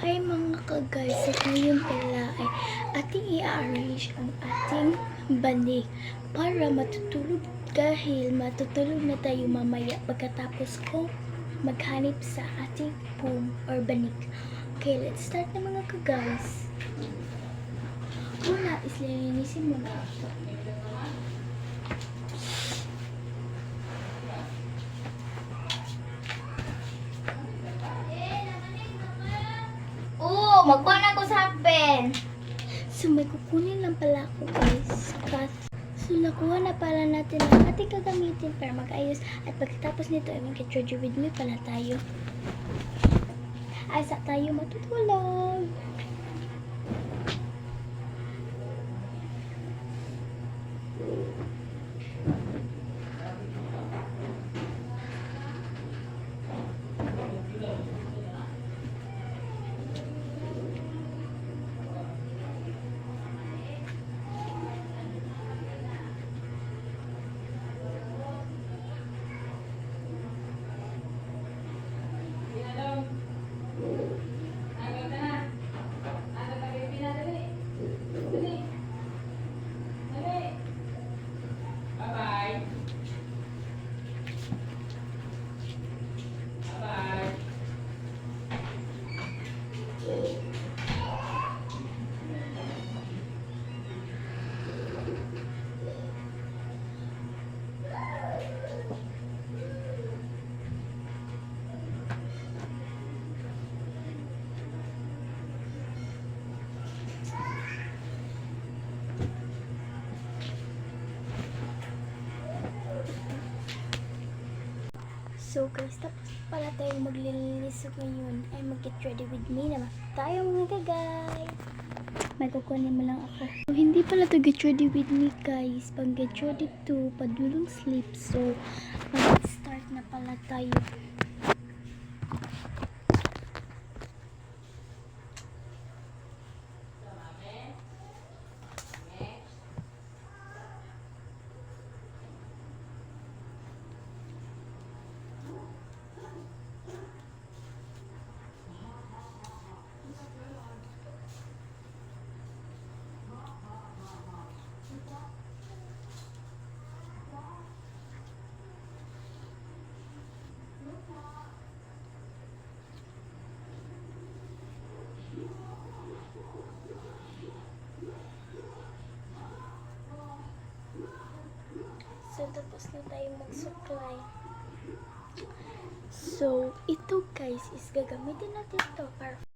Hi mga ka-guys, at ngayon pala ay ating i-arrange ang ating banig para matutulog dahil matutulog na tayo mamaya pagkatapos kong maghanip sa ating foam or banig. Okay, let's start na mga ka-guys. Una is lilinisin mo na ito. Magkuha na ko sa pen. So may kukunin lang pala ako guys. So nakuha na pala natin ang ating gagamitin para mag-ayos. At pagkatapos nito ay mag-get ready with me pala tayo. Ay sa tayo matutulog. So guys, tapos pala tayo maglilinis ngayon ay mag-get ready with me naman tayo mga guys. May kukunin mo lang ako. So, hindi pala to get ready with me guys. Pag get ready to padulong sleep. So mag-start na pala tayo. So, tapos na tayo mag-supply. So, ito guys is gagamitin natin ito para